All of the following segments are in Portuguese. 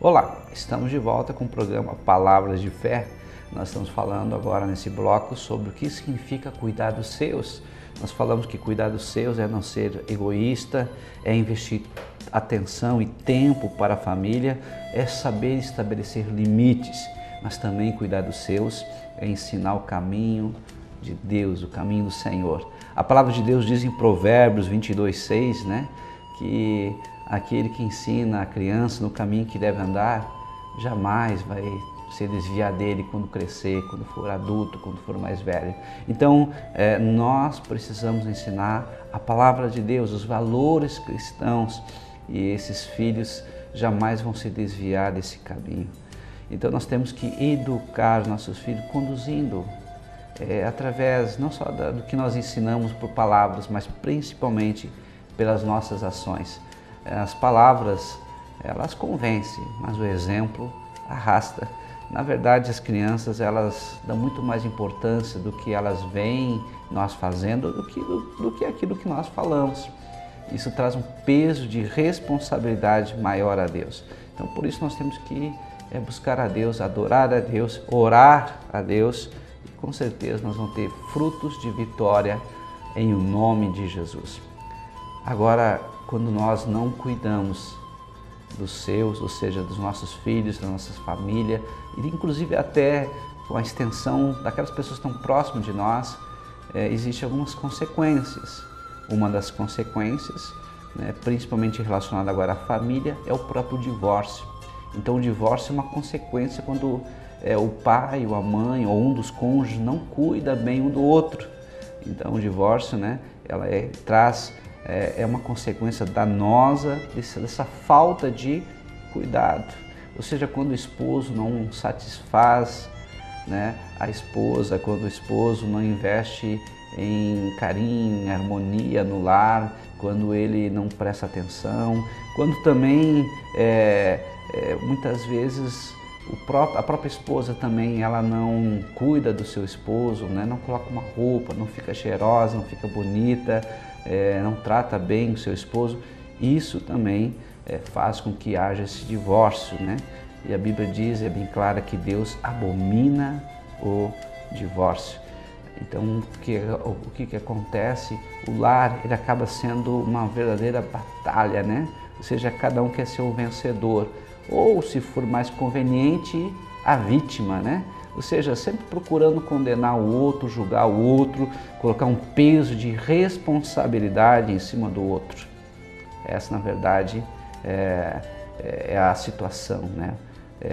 Olá, estamos de volta com o programa Palavras de Fé. Nós estamos falando agora nesse bloco sobre o que significa cuidar dos seus. Nós falamos que cuidar dos seus é não ser egoísta, é investir atenção e tempo para a família, é saber estabelecer limites, mas também cuidar dos seus é ensinar o caminho de Deus, o caminho do Senhor. A palavra de Deus diz em Provérbios 22:6, que aquele que ensina a criança no caminho que deve andar, jamais vai se desviar dele quando crescer, quando for adulto, quando for mais velho. Então, nós precisamos ensinar a palavra de Deus, os valores cristãos, e esses filhos jamais vão se desviar desse caminho. Então, nós temos que educar os nossos filhos conduzindo através não só do que nós ensinamos por palavras, mas principalmente pelas nossas ações. As palavras, elas convencem, mas o exemplo arrasta. Na verdade, as crianças, elas dão muito mais importância do que elas veem nós fazendo do que aquilo que nós falamos. Isso traz um peso de responsabilidade maior a Deus. Então, por isso nós temos que buscar a Deus, adorar a Deus, orar a Deus, e com certeza nós vamos ter frutos de vitória em o nome de Jesus. Agora, quando nós não cuidamos dos seus, ou seja, dos nossos filhos, da nossa família, e inclusive até com a extensão daquelas pessoas que estão próximas de nós, existem algumas consequências. Uma das consequências, principalmente relacionada agora à família, é o próprio divórcio. Então o divórcio é uma consequência quando o pai ou a mãe ou um dos cônjuges não cuida bem um do outro. Então o divórcio, ela traz uma consequência danosa dessa falta de cuidado. Ou seja, quando o esposo não satisfaz a esposa, quando o esposo não investe em carinho, em harmonia no lar, quando ele não presta atenção, quando também muitas vezes a própria esposa também ela não cuida do seu esposo, não coloca uma roupa, não fica cheirosa, não fica bonita, não trata bem o seu esposo, isso também faz com que haja esse divórcio, E a Bíblia diz, é bem clara, que Deus abomina o divórcio. Então, o que acontece? O lar, ele acaba sendo uma verdadeira batalha, Ou seja, cada um quer ser o vencedor, ou se for mais conveniente, a vítima, Ou seja, sempre procurando condenar o outro, julgar o outro, colocar um peso de responsabilidade em cima do outro. Essa, na verdade, é a situação,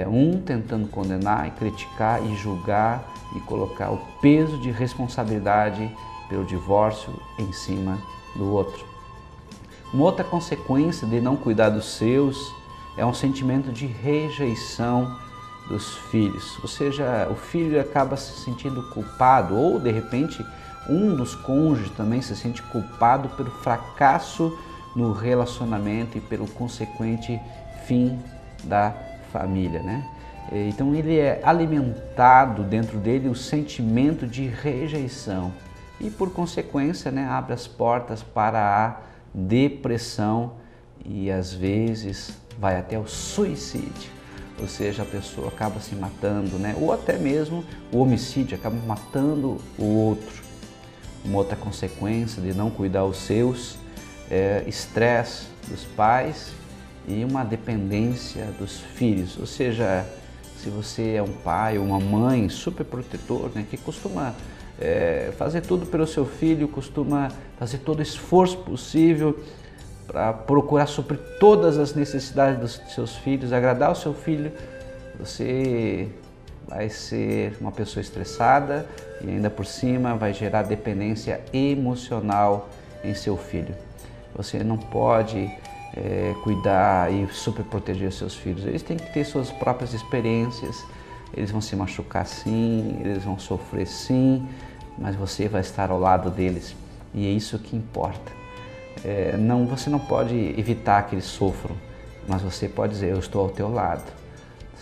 Um tentando condenar e criticar e julgar e colocar o peso de responsabilidade pelo divórcio em cima do outro. Uma outra consequência de não cuidar dos seus é um sentimento de rejeição dos filhos, ou seja, o filho acaba se sentindo culpado, ou de repente um dos cônjuges também se sente culpado pelo fracasso no relacionamento e pelo consequente fim da família, Então ele é alimentado dentro dele o sentimento de rejeição e por consequência abre as portas para a depressão e às vezes vai até o suicídio. Ou seja, a pessoa acaba se matando, Ou até mesmo o homicídio, acaba matando o outro. Uma outra consequência de não cuidar os seus é estresse dos pais e uma dependência dos filhos. Ou seja, se você é um pai ou uma mãe super protetor, que costuma fazer tudo pelo seu filho, costuma fazer todo o esforço possível para procurar suprir todas as necessidades dos seus filhos, agradar o seu filho, você vai ser uma pessoa estressada e ainda por cima vai gerar dependência emocional em seu filho. Você não pode cuidar e super proteger seus filhos, eles têm que ter suas próprias experiências, eles vão se machucar sim, eles vão sofrer sim, mas você vai estar ao lado deles e é isso que importa. Você não pode evitar que eles sofram, mas você pode dizer, eu estou ao teu lado,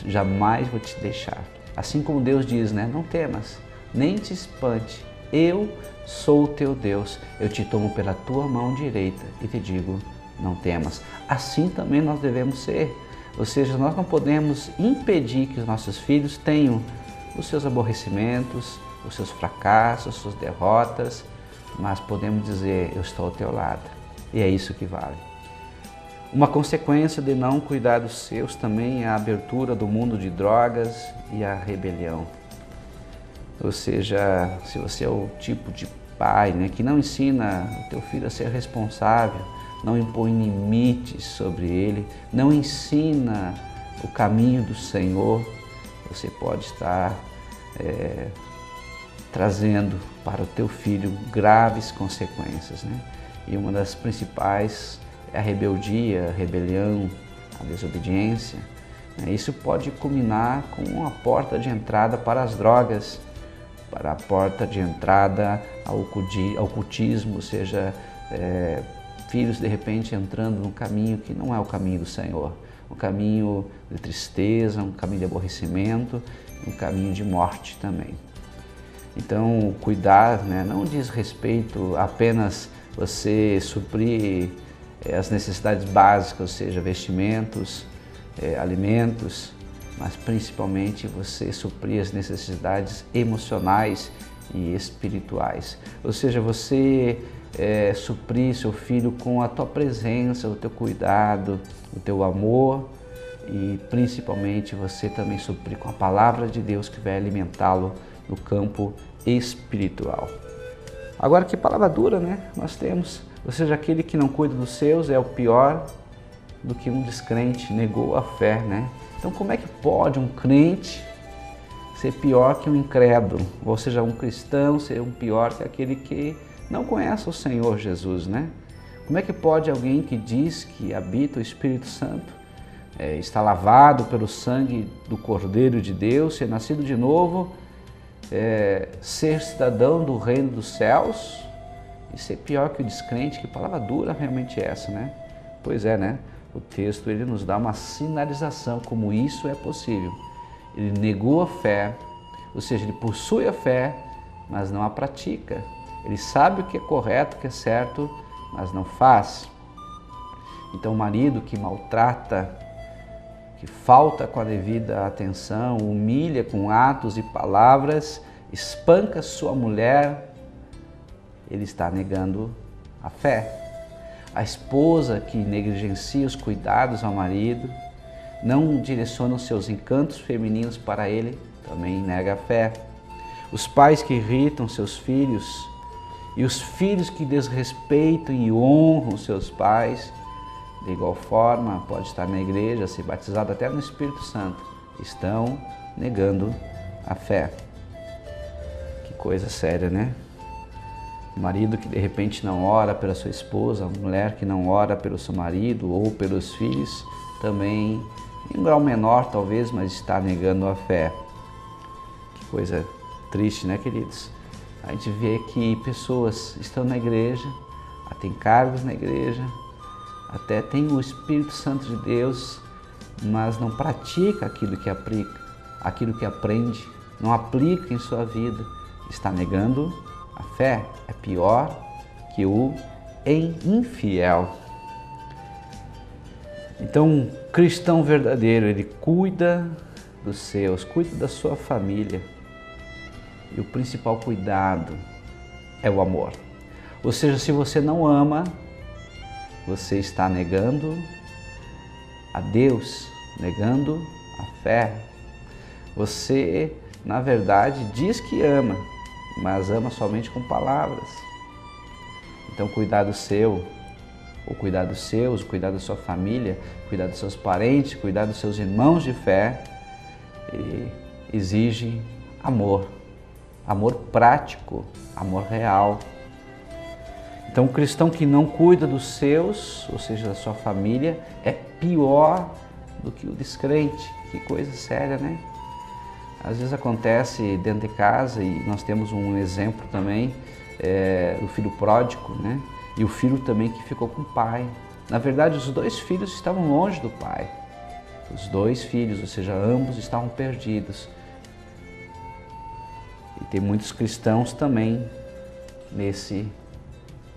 jamais vou te deixar. Assim como Deus diz, não temas, nem te espante, eu sou o teu Deus, eu te tomo pela tua mão direita e te digo, não temas. Assim também nós devemos ser. Ou seja, nós não podemos impedir que os nossos filhos tenham os seus aborrecimentos, os seus fracassos, as suas derrotas, mas podemos dizer, eu estou ao teu lado. E é isso que vale. Uma consequência de não cuidar dos seus também é a abertura do mundo de drogas e a rebelião. Ou seja, se você é o tipo de pai, né, que não ensina o teu filho a ser responsável, não impõe limites sobre ele, não ensina o caminho do Senhor, você pode estar trazendo para o teu filho graves consequências, né? E uma das principais é a rebeldia, a rebelião, a desobediência. Isso pode culminar com uma porta de entrada para as drogas, para a porta de entrada ao ocultismo, ou seja, filhos de repente entrando num caminho que não é o caminho do Senhor, um caminho de tristeza, um caminho de aborrecimento, um caminho de morte também. Então, cuidar, né, não diz respeito apenas você suprir as necessidades básicas, ou seja, vestimentos, alimentos, mas principalmente você suprir as necessidades emocionais e espirituais. Ou seja, você suprir seu filho com a tua presença, o teu cuidado, o teu amor e principalmente você também suprir com a palavra de Deus que vai alimentá-lo no campo espiritual. Agora, que palavra dura, né? Nós temos, ou seja, aquele que não cuida dos seus é o pior do que um descrente, negou a fé, né? Então, como é que pode um crente ser pior que um incrédulo? Ou seja, um cristão ser um pior que aquele que não conhece o Senhor Jesus, né? Como é que pode alguém que diz que habita o Espírito Santo, está lavado pelo sangue do Cordeiro de Deus, ser nascido de novo, ser cidadão do reino dos céus e ser pior que o descrente? Que palavra dura realmente é essa, né? Pois é, né? O texto ele nos dá uma sinalização como isso é possível. Ele negou a fé, ou seja, ele possui a fé, mas não a pratica. Ele sabe o que é correto, o que é certo, mas não faz. Então, o marido que maltrata, que falta com a devida atenção, humilha com atos e palavras, espanca sua mulher, ele está negando a fé. A esposa que negligencia os cuidados ao marido, não direciona os seus encantos femininos para ele, também nega a fé. Os pais que irritam seus filhos e os filhos que desrespeitam e honram seus pais, de igual forma, pode estar na igreja, ser batizado até no Espírito Santo, estão negando a fé. Que coisa séria, né? O marido que de repente não ora pela sua esposa, a mulher que não ora pelo seu marido ou pelos filhos, também, em um grau menor talvez, mas está negando a fé. Que coisa triste, né, queridos? A gente vê que pessoas estão na igreja, têm cargos na igreja, até tem o Espírito Santo de Deus, mas não pratica aquilo que aprende, não aplica em sua vida, está negando a fé. É pior que o infiel. Então, um cristão verdadeiro, ele cuida dos seus, cuida da sua família. E o principal cuidado é o amor. Ou seja, se você não ama, você está negando a Deus, negando a fé. Você, na verdade, diz que ama, mas ama somente com palavras. Então, cuidar do seu, ou cuidar dos seus, cuidar da sua família, cuidar dos seus parentes, cuidar dos seus irmãos de fé, exige amor. Amor prático, amor real. Então, o cristão que não cuida dos seus, ou seja, da sua família, é pior do que o descrente. Que coisa séria, né? Às vezes acontece dentro de casa, e nós temos um exemplo também, do filho pródigo, né? E o filho também que ficou com o pai. Na verdade, os dois filhos estavam longe do pai. Os dois filhos, ou seja, ambos estavam perdidos. E tem muitos cristãos também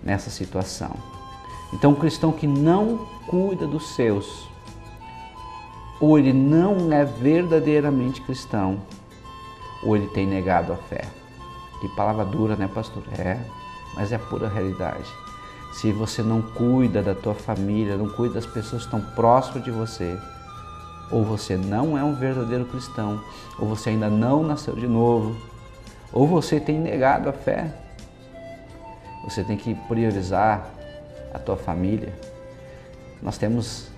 nessa situação. Então, um cristão que não cuida dos seus, ou ele não é verdadeiramente cristão, ou ele tem negado a fé. Que palavra dura, né, pastor? É, mas é a pura realidade. Se você não cuida da tua família, não cuida das pessoas que estão próximas de você, ou você não é um verdadeiro cristão, ou você ainda não nasceu de novo, ou você tem negado a fé. Você tem que priorizar a tua família. Nós temos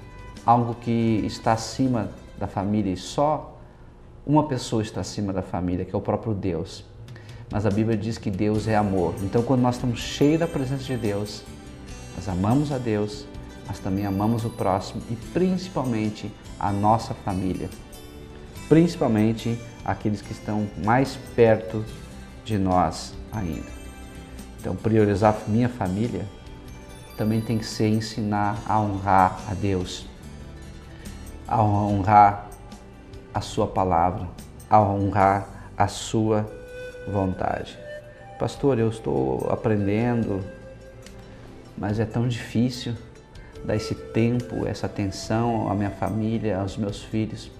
algo que está acima da família e só uma pessoa está acima da família, que é o próprio Deus. Mas a Bíblia diz que Deus é amor. Então, quando nós estamos cheios da presença de Deus, nós amamos a Deus, mas também amamos o próximo e principalmente a nossa família. Principalmente aqueles que estão mais perto de nós ainda. Então, priorizar a minha família também tem que ser ensinar a honrar a Deus, a honrar a sua palavra, a honrar a sua vontade. Pastor, eu estou aprendendo, mas é tão difícil dar esse tempo, essa atenção à minha família, aos meus filhos.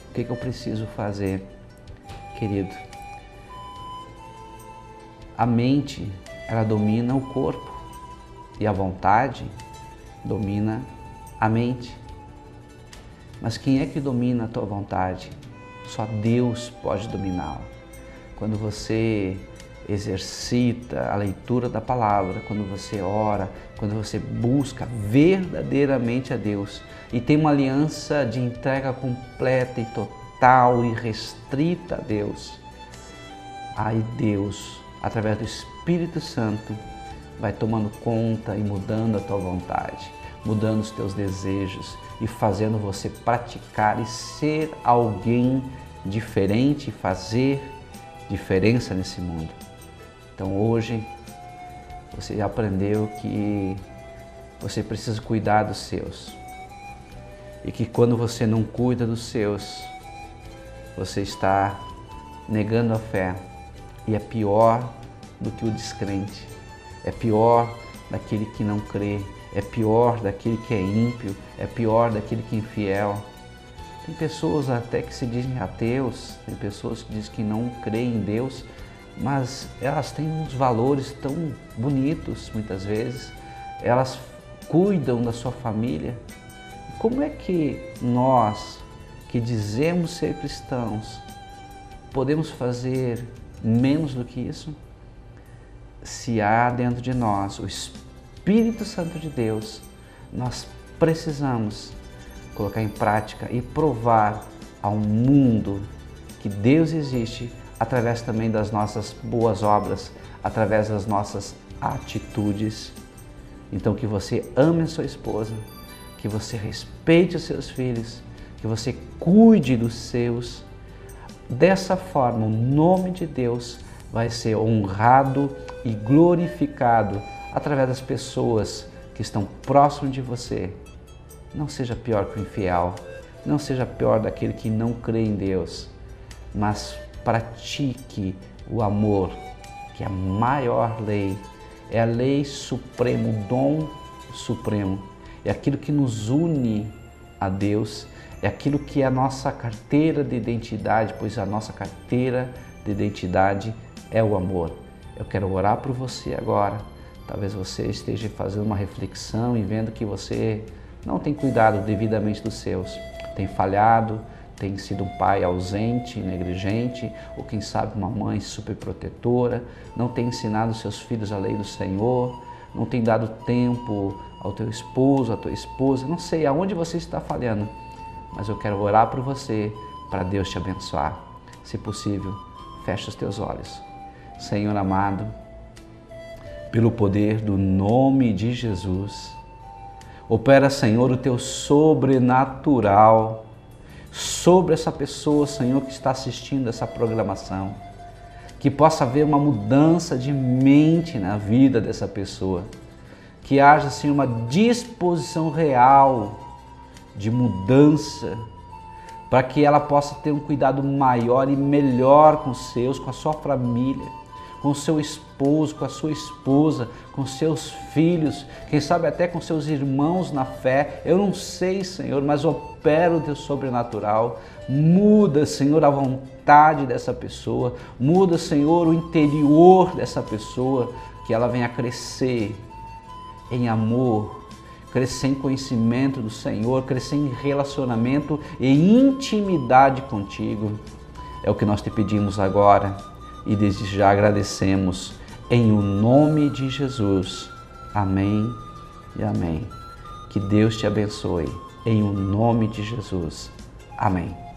O que eu preciso fazer, querido? A mente, ela domina o corpo e a vontade domina a mente. Mas quem é que domina a tua vontade? Só Deus pode dominá-la. Quando você exercita a leitura da palavra, quando você ora, quando você busca verdadeiramente a Deus e tem uma aliança de entrega completa e total e restrita a Deus, aí Deus, através do Espírito Santo, vai tomando conta e mudando a tua vontade, mudando os teus desejos e fazendo você praticar e ser alguém diferente e fazer diferença nesse mundo. Então hoje você aprendeu que você precisa cuidar dos seus e que quando você não cuida dos seus, você está negando a fé e é pior do que o descrente, é pior daquele que não crê, é pior daquele que é ímpio, é pior daquele que é infiel. Tem pessoas até que se dizem ateus, tem pessoas que dizem que não creem em Deus, mas elas têm uns valores tão bonitos muitas vezes, elas cuidam da sua família. Como é que nós, que dizemos ser cristãos, podemos fazer menos do que isso? Se há dentro de nós o Espírito Santo de Deus, nós precisamos colocar em prática e provar ao mundo que Deus existe através também das nossas boas obras, através das nossas atitudes. Então que você ame a sua esposa, que você respeite os seus filhos, que você cuide dos seus. Dessa forma, o nome de Deus vai ser honrado e glorificado através das pessoas que estão próximas de você. Não seja pior que o infiel, não seja pior daquele que não crê em Deus, mas pratique o amor, que é a maior lei, é a lei suprema, o dom supremo, é aquilo que nos une a Deus, é aquilo que é a nossa carteira de identidade, pois a nossa carteira de identidade é o amor. Eu quero orar por você agora. Talvez você esteja fazendo uma reflexão e vendo que você não tem cuidado devidamente dos seus, tem falhado, tem sido um pai ausente, negligente, ou quem sabe uma mãe superprotetora, não tem ensinado seus filhos a lei do Senhor, não tem dado tempo ao teu esposo, à tua esposa, não sei aonde você está falhando, mas eu quero orar por você para Deus te abençoar. Se possível, feche os teus olhos. Senhor amado, pelo poder do nome de Jesus, opera, Senhor, o teu sobrenatural sobre essa pessoa, Senhor, que está assistindo essa programação. Que possa haver uma mudança de mente na vida dessa pessoa. Que haja, Senhor, uma disposição real de mudança, para que ela possa ter um cuidado maior e melhor com os seus, com a sua família. com o seu esposo, com a sua esposa, com seus filhos, quem sabe até com seus irmãos na fé. Eu não sei, Senhor, mas opera o teu sobrenatural. Muda, Senhor, a vontade dessa pessoa. Muda, Senhor, o interior dessa pessoa, que ela venha crescer em amor, crescer em conhecimento do Senhor, crescer em relacionamento e intimidade contigo. É o que nós te pedimos agora e desde já agradecemos em o nome de Jesus. Amém e amém. Que Deus te abençoe em o nome de Jesus. Amém.